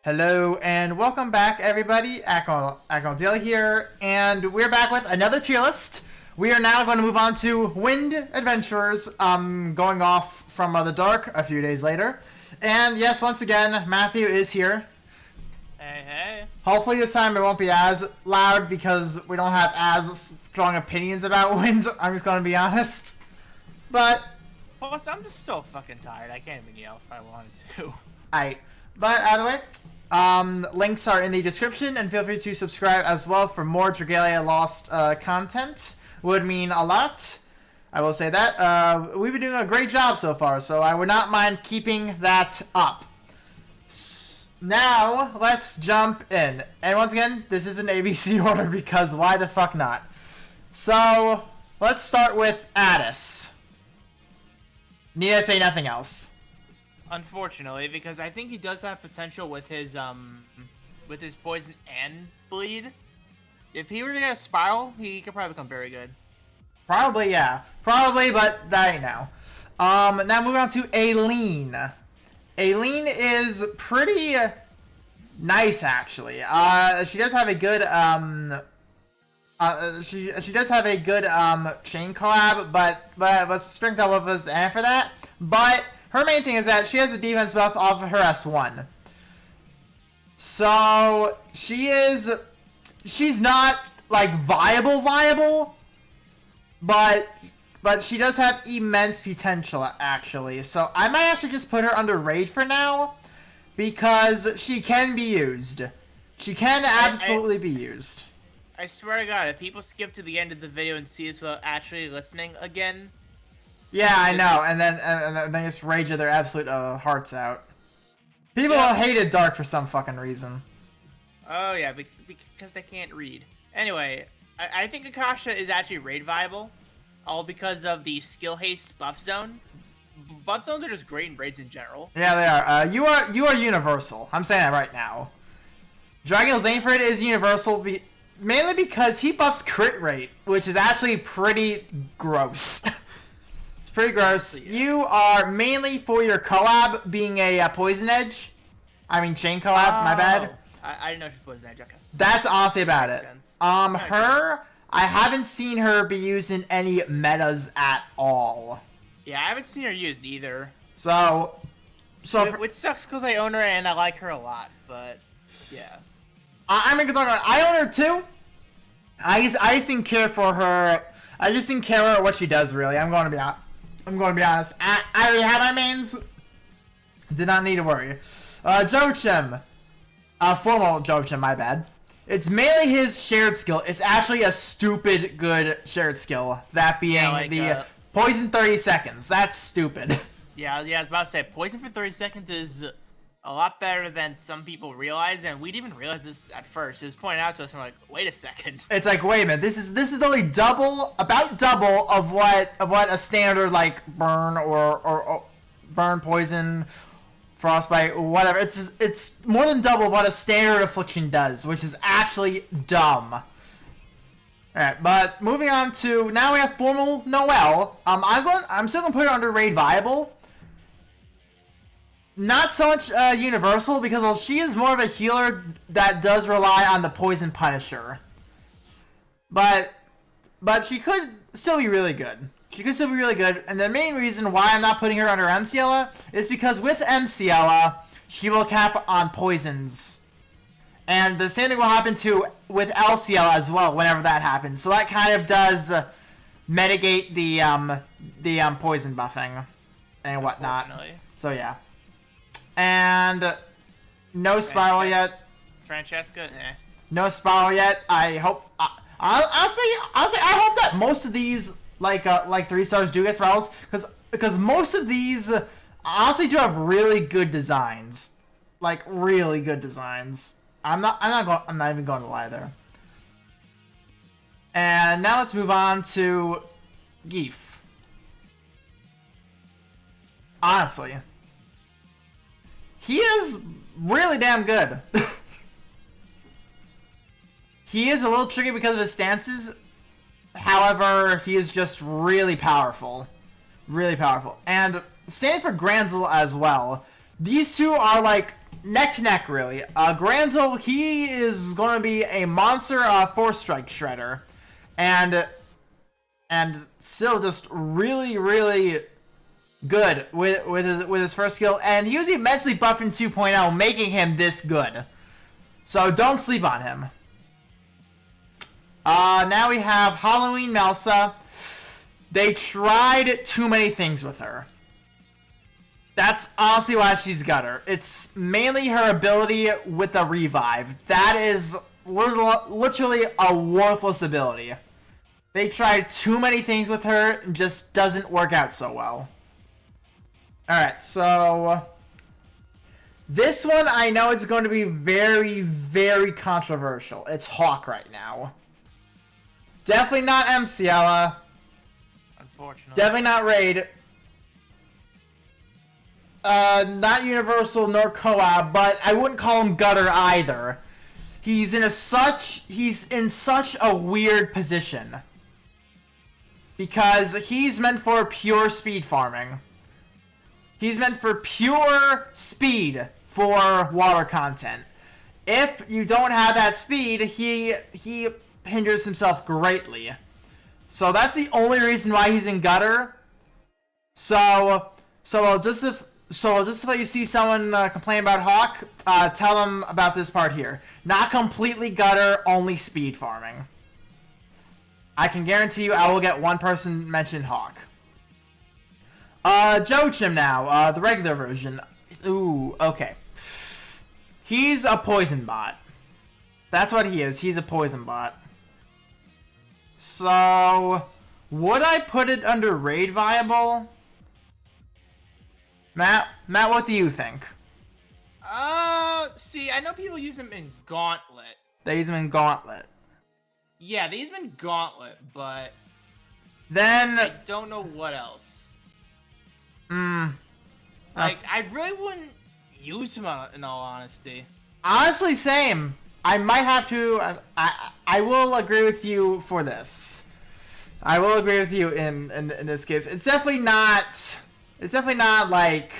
Hello and welcome back, everybody. Daily here, and we're back with another tier list. We are now going to move on to Wind Adventurers, going off from the dark a few days later. And yes, once again, Matthew is here. Hey. Hopefully this time it won't be as loud because we don't have as strong opinions about Wind. I'm just going to be honest. But Plus, I'm just so fucking tired. I can't even yell if I wanted to. But either way, links are in the description, and feel free to subscribe as well for more Dragalia Lost content. Would mean a lot. I will say that. We've been doing a great job so far, so I would not mind keeping that up. Now, let's jump in. And once again, this is an ABC order because why the fuck not? So, let's start with Addis. Need I say nothing else? Unfortunately, because I think he does have potential with his poison and bleed. If he were to get a spiral, he could probably become very good. Probably, yeah. Probably, but that ain't now. Now moving on to Aileen. Aileen is pretty nice, actually. She does have a good she does have a good chain collab, but strength up was for that. But her main thing is that she has a defense buff off of her S1. So she's not like viable, but she does have immense potential actually. So I might actually just put her under raid for now because she can be used. She can absolutely be used. I swear to God, if people skip to the end of the video and see us without actually listening again. Yeah, I know, and then they just rage their absolute hearts out. People hated Dark for some fucking reason. Oh yeah, because they can't read. Anyway, I think Akasha is actually raid viable, all because of the skill haste buff zone. Buff zones are just great in raids in general. Yeah, they are. You are universal. I'm saying that right now. Langford is universal, mainly because he buffs crit rate, which is actually pretty gross. Pretty gross. You are mainly for your collab being a poison edge. I mean chain collab, my bad. I didn't know she was poison edge, okay. That's honestly about it. Sense. I haven't seen her be used in any metas at all. Yeah, I haven't seen her used either. Which sucks because I own her and I like her a lot, but yeah. I'm a good talk about. I own her too. I just didn't care for her. I just didn't care what she does really. I'm going to be honest. I already have my mains. Did not need to worry. Joachim. Formal Joachim, my bad. It's mainly his shared skill. It's actually a stupid good shared skill. That being the poison 30 seconds. That's stupid. Yeah, I was about to say, poison for 30 seconds is a lot better than some people realize, and we didn't even realize this at first. It was pointed out to us, and we're like, wait a second. It's like, wait a minute, this is only about double of what a standard like burn or burn, poison, frostbite, whatever. It's more than double what a standard affliction does, which is actually dumb. Alright, but moving on to now we have formal Noelle. I'm still gonna put her under raid viable. Not so much universal, because she is more of a healer that does rely on the poison punisher. But she could still be really good. And the main reason why I'm not putting her under MCLA is because with MCLA, she will cap on poisons. And the same thing will happen with LCL as well whenever that happens. So that kind of does mitigate the poison buffing and whatnot. So yeah. And no spiral yet. Francesca, No spiral yet. I hope. Honestly, I hope that most of these like 3 stars do get spirals, because most of these honestly do have really good designs, like really good designs. I'm not even going to lie there. And now let's move on to Geef. Honestly. He is really damn good. He is a little tricky because of his stances. However, he is just really powerful. Really powerful. And same for Granzel as well. These two are like neck to neck, really. Granzel, he is going to be a monster force strike shredder, and still just really, really good with his first skill, and he was immensely buffed in 2.0, making him this good. So don't sleep on him. Now we have Halloween Melsa. They tried too many things with her. That's honestly why she's gutter. It's mainly her ability with the revive. That is literally a worthless ability. They tried too many things with her, and just doesn't work out so well. Alright, so this one I know is going to be very, very controversial. It's Hawk right now. Definitely not MCL. Unfortunately. Definitely not Raid. Not Universal nor Co-op, but I wouldn't call him gutter either. He's in such a weird position. Because he's meant for pure speed farming. He's meant for pure speed for water content. If you don't have that speed, he hinders himself greatly. So that's the only reason why he's in gutter. So just if you see someone complain about Hawk, tell them about this part here. Not completely gutter, only speed farming. I can guarantee you I will get one person mention Hawk. Joachim now, the regular version. Ooh, okay. He's a poison bot. That's what he is. He's a poison bot. So, would I put it under raid viable? Matt, what do you think? See, I know people use them in Gauntlet. They use them in Gauntlet. Yeah, they use them in Gauntlet, but then I don't know what else. I really wouldn't use them in all honesty. Honestly, same. I might have to. I will agree with you for this. I will agree with you in this case. It's definitely not. It's definitely not like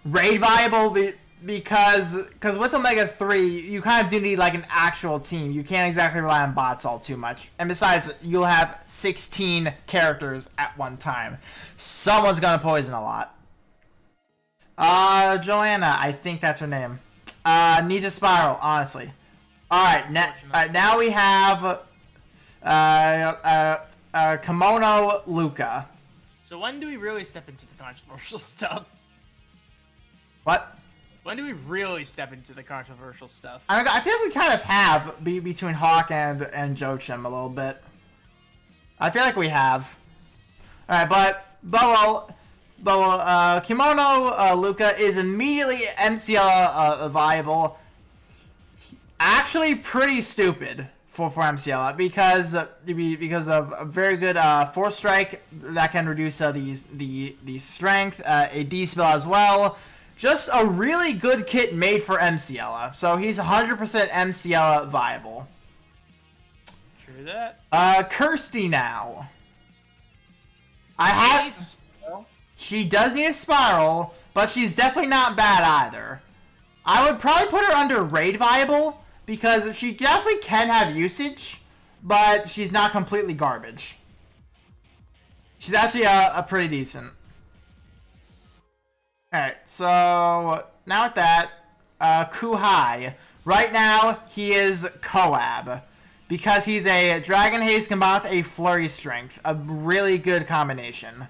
raid viable because with Omega 3 you kind of do need like an actual team. You can't exactly rely on bots all too much. And besides, you'll have 16 characters at one time. Someone's gonna poison a lot. Joanna, I think that's her name. Needs a spiral, honestly. Alright, now we have Kimono Luca. So when do we really step into the controversial stuff? What? When do we really step into the controversial stuff? I feel like we kind of have between Hawk and Joachim a little bit. I feel like we have. Alright, but Kimono Luca is immediately MCL viable. Actually, pretty stupid for MCL because of a very good force strike that can reduce the strength, a D spell as well. Just a really good kit made for MCL. So he's 100% MCL viable. True that. Kirsty now. She does need a spiral, but she's definitely not bad either. I would probably put her under raid viable because she definitely can have usage, but she's not completely garbage. She's actually a pretty decent. Alright, so now with that, Kuhai. Right now, he is Coab. Because he's a Dragon Haste combined with a Flurry Strength. A really good combination.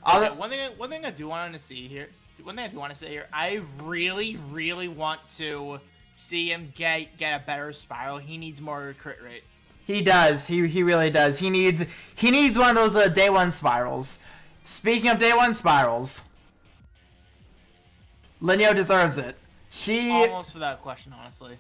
One thing I do want to see here. One thing I do want to say here. I really, really want to see him get a better spiral. He needs more crit rate. He does. He really does. He needs one of those day one spirals. Speaking of day one spirals, Linyo deserves it. Almost without question, honestly.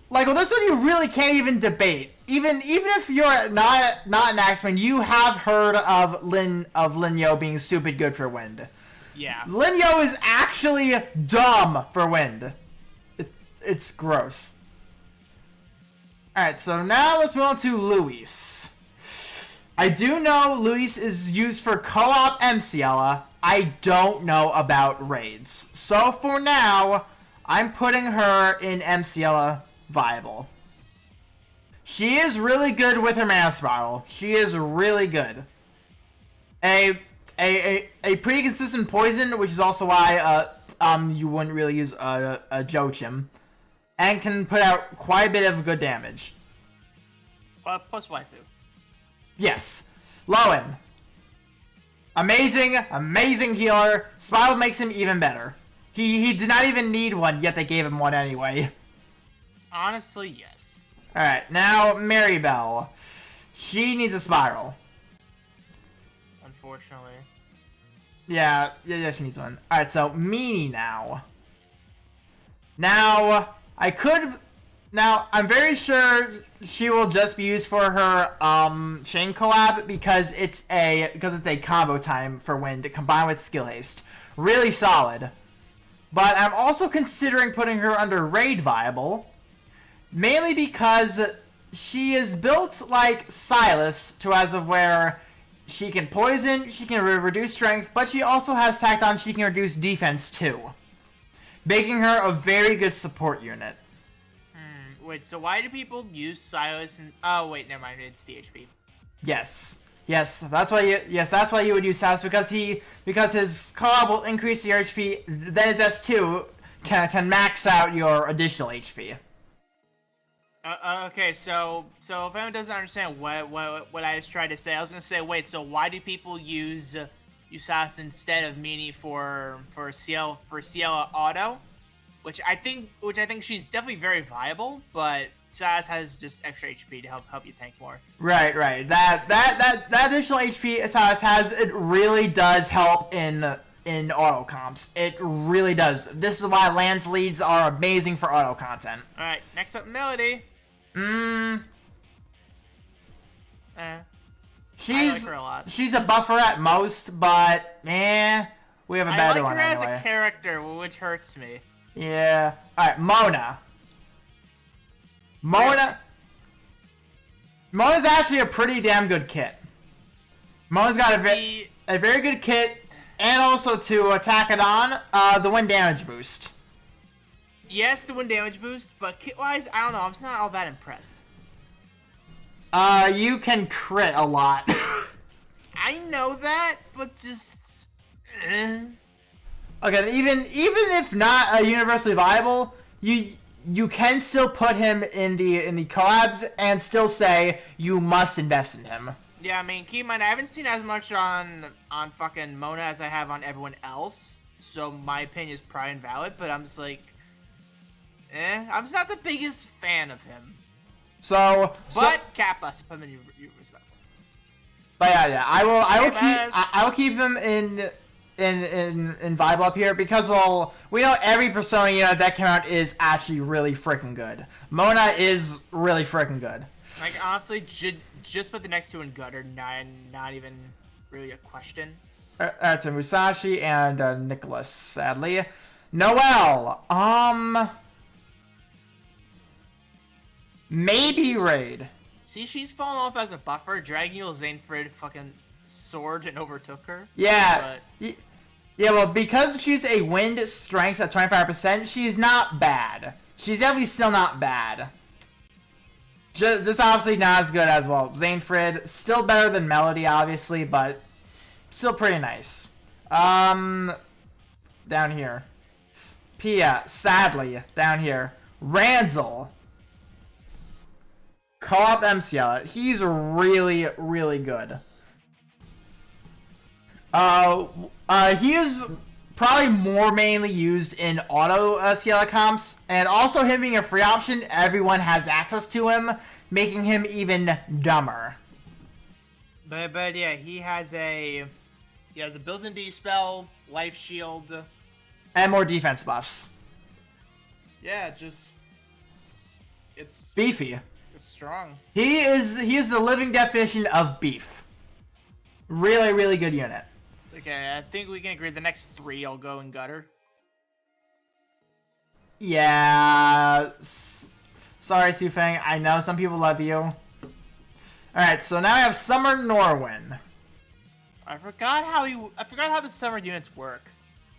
Like, well, this one you really can't even debate. Even if you're not an Axeman, you have heard of Linyo being stupid good for wind. Yeah. Linyo is actually dumb for wind. It's gross. Alright, so now let's move on to Louise. I do know Louise is used for co-op MCL. I don't know about raids. So for now, I'm putting her in MCL viable. She is really good with her mana spiral. She is really good. A pretty consistent poison, which is also why you wouldn't really use a Joachim, and can put out quite a bit of good damage. Plus waifu. Yes, Lowen. Amazing healer. Spiral makes him even better. He did not even need one, yet they gave him one anyway. Honestly, yes. Alright, now Maribel. She needs a spiral. Unfortunately. Yeah, she needs one. Alright, so Meanie now. Now, I'm very sure she will just be used for her Shane collab because it's a combo time for Wind combined with skill haste. Really solid. But I'm also considering putting her under raid viable, mainly because she is built like Silas to as of where she can poison, she can reduce strength, but she also has tacked on she can reduce defense too, making her a very good support unit. Wait, so why do people use Silas and... Oh, wait, never mind. It's the HP. Yes, that's why you would use Silas, because his collab will increase your HP, then his S2 can max out your additional HP. Okay, so if anyone doesn't understand what I just tried to say, I was gonna say, wait, so why do people use Silas instead of Meanie for CL auto? Which I think she's definitely very viable, but Silas has just extra HP to help you tank more. Right. That additional HP Silas has, it really does help in auto comps. It really does. This is why Lance leads are amazing for auto content. All right, next up, Melody. She's I like her a lot. She's a buffer at most, but we have a better one anyway. I like her as a character, which hurts me. Yeah. All right, Mona's actually a pretty damn good kit. Mona's got a very good kit, and also to attack it on, the wind damage boost. Yes, the wind damage boost, but kit-wise, I don't know. I'm just not all that impressed. You can crit a lot. I know that, but just... Okay, even if not universally viable, you can still put him in the collabs and still say you must invest in him. Yeah, I mean, keep in mind, I haven't seen as much on fucking Mona as I have on everyone else, so my opinion is probably invalid, but I'm just like, I'm just not the biggest fan of him. But Kappa, put him in your respect. But yeah, I will keep him in viable up here because, well, we know every Persona unit that came out is actually really freaking good. Mona is really freaking good. Like, honestly, just put the next two in gutter, not even really a question. That's a Musashi and Nicholas, sadly. Noelle, maybe raid. See, she's fallen off as a buffer. Dragula Zanefrid fucking sword and overtook her. Yeah. Yeah, well, because she's a wind strength at 25%, she's not bad. She's definitely still not bad. Just obviously not as good as, well, Zanefrid. Still better than Melody, obviously, but still pretty nice. Down here. Pia, sadly, down here. Ranzel. Co-op MCL. He's really, really good. He is probably more mainly used in auto CL comps, and also him being a free option, everyone has access to him, making him even dumber. But yeah, he has a built-in D-spell, life shield, and more defense buffs. Yeah, it's beefy. It's strong. He is the living definition of beef. Really, really good unit. Okay, I think we can agree the next three I'll go in gutter. Yeah. Sorry, Sufeng. I know some people love you. Alright, so now I have Summer Norwin. I forgot how the summer units work.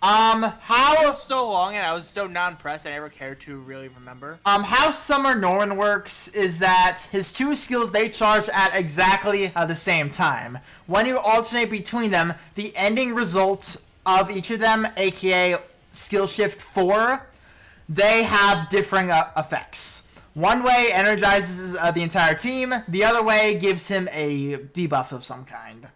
How It was so long and I was so non-impressed I never cared to really remember. how Summersonoa works is that his two skills, they charge at exactly the same time. When you alternate between them, the ending result of each of them, aka skill shift 4, they have differing effects. One way energizes the entire team, the other way gives him a debuff of some kind.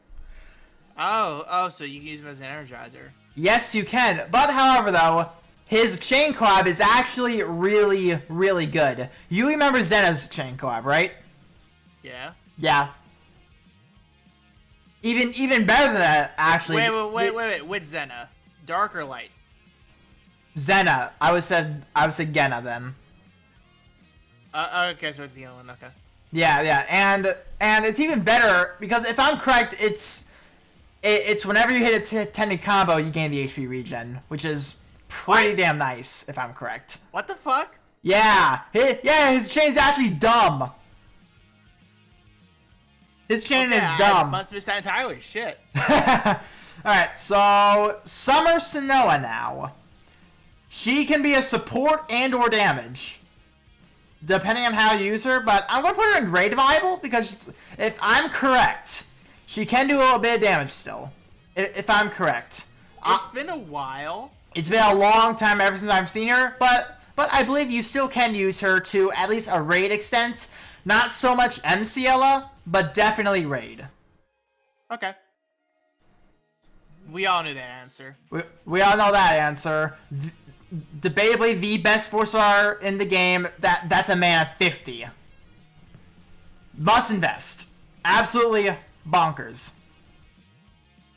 Oh, so you can use him as an energizer. Yes, you can. But, however, though, his chain collab is actually really, really good. You remember Zena's chain collab, right? Yeah. Yeah. Even better than that, actually. Wait. Which Zena? Dark or light? Zena. I would say Genna then. Okay, so it's the other one. Okay. Yeah, and it's even better because if I'm correct, it's whenever you hit a 10 combo, you gain the HP regen, which is pretty damn nice, if I'm correct. What the fuck? Yeah, his chain's actually dumb. His chain is dumb. I must have missed that entirely. Shit. Alright, so Summersonoa now. She can be a support and or damage, depending on how you use her, but I'm going to put her in raid viable because if I'm correct, she can do a little bit of damage still, if I'm correct. It's been a while. It's been a long time ever since I've seen her, but I believe you still can use her to at least a raid extent. Not so much MCLA, but definitely raid. Okay. We all knew that answer. We all know that answer. Debatably the best 4-star in the game. That's a man of 50. Must invest. Absolutely bonkers.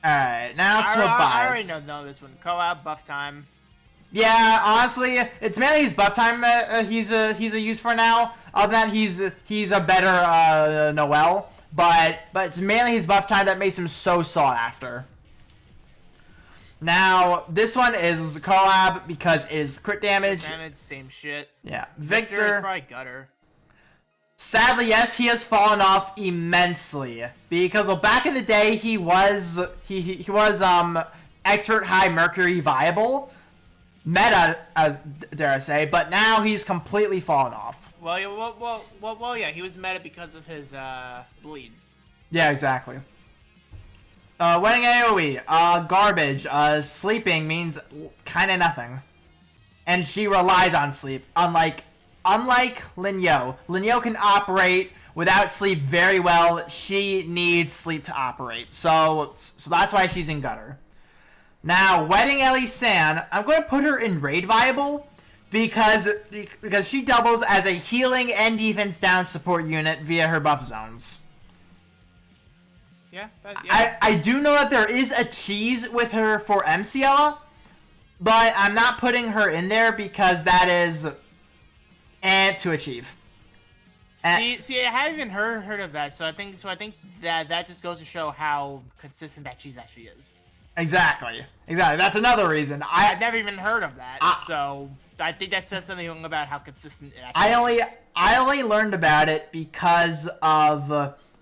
Alright, now Tobias. I already know this one. Co-op, buff time. Yeah, honestly, it's mainly his buff time he's a use for now. Other than that, he's a better Noel. But it's mainly his buff time that makes him so sought after. Now, this one is collab because it is crit damage. Same shit. Yeah. Victor is probably gutter. Sadly, yes, he has fallen off immensely because back in the day he was expert high mercury viable, meta as dare I say, but now he's completely fallen off. Well, yeah, he was meta because of his bleed. Yeah, exactly. Winning AoE, garbage. Sleeping means kind of nothing, and she relies on sleep. Unlike Linyo. Linyo can operate without sleep very well. She needs sleep to operate. So that's why she's in gutter. Now, Wedding Ellie San, I'm going to put her in raid viable because she doubles as a healing and defense down support unit via her buff zones. Yeah. I do know that there is a cheese with her for MCLA, but I'm not putting her in there because that is to achieve. See, I haven't even heard of that, so I think that just goes to show how consistent that cheese actually is. Exactly. That's another reason. I've never even heard of that, so I think that says something about how consistent it actually is. I only learned about it because of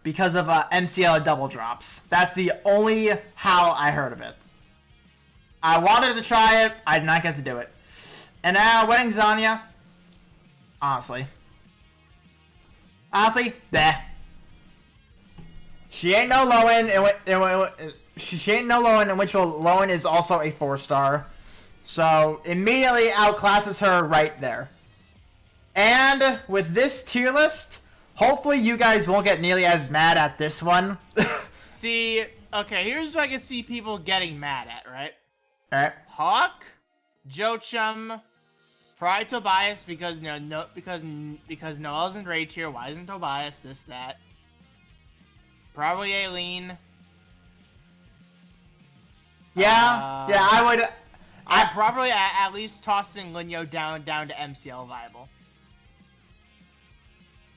MCL double drops. That's the only how I heard of it. I wanted to try it. I did not get to do it. And now, Wedding Zanya. Honestly, bleh. She ain't no Lowen, she ain't no Lowen, in which Lowen is also a 4-star. So, immediately outclasses her right there. And with this tier list, hopefully you guys won't get nearly as mad at this one. See, okay, here's what I can see people getting mad at, right? Alright. Hawk, Jochum, probably Tobias because because Noel's in raid tier. Why isn't Tobias this that? Probably Aileen. Yeah, I would. I'm probably at least tossing Linyo down to MCL viable.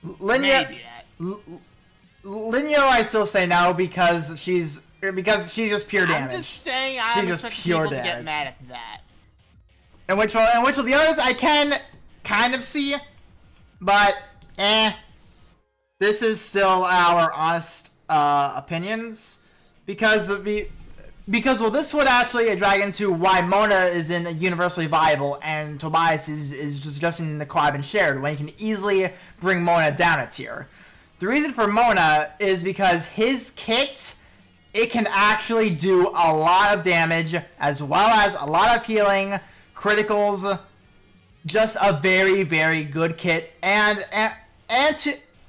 Linyo, I still say no because she's just pure damage. I'm just saying I'm expecting people to get mad at that. And which of the others I can kind of see, but this is still our honest opinions. because well, this would actually drag into why Mona isn't universally viable and Tobias is just adjusting the collab and shared when you can easily bring Mona down a tier. The reason for Mona is because his kit, it can actually do a lot of damage as well as a lot of healing, criticals, just a very, very good kit, and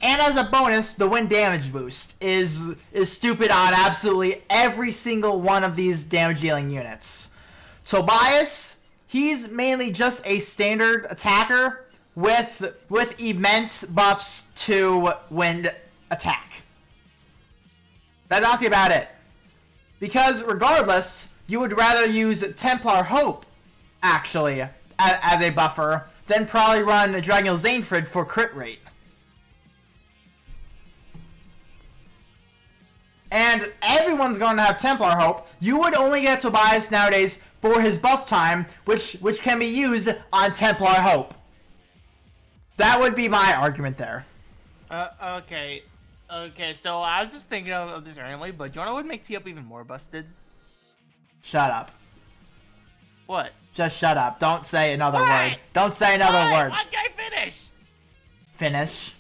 as a bonus, the wind damage boost is stupid on absolutely every single one of these damage dealing units. Tobias, he's mainly just a standard attacker with immense buffs to wind attack. That's honestly about it. Because regardless, you would rather use Templar Hope, actually, as a buffer, than probably run Dragalia Zainfrid for crit rate. And everyone's going to have Templar Hope. You would only get Tobias nowadays for his buff time, which can be used on Templar Hope. That would be my argument there. Okay, so I was just thinking of this randomly, but do you know what would make T-Up even more busted? Shut up. What? Just shut up. Don't say another word. Don't say another word. Why can't I finish? Finish.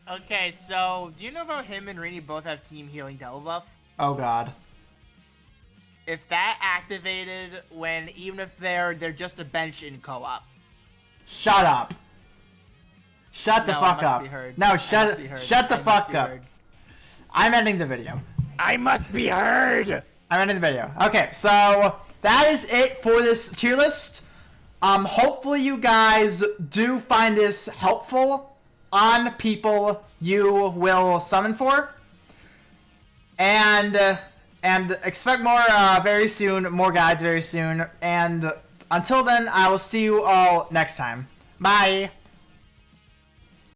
Okay, so do you know about him and Rini both have team healing double buff? Oh god. If that activated when even if they're just a bench in co-op. Shut up. Shut the fuck up. No, shut the fuck up. I'm ending the video. I must be heard. I'm ending the video. Okay, so that is it for this tier list. Hopefully you guys do find this helpful on people you will summon for. And expect more very soon, more guides very soon. And until then, I will see you all next time. Bye.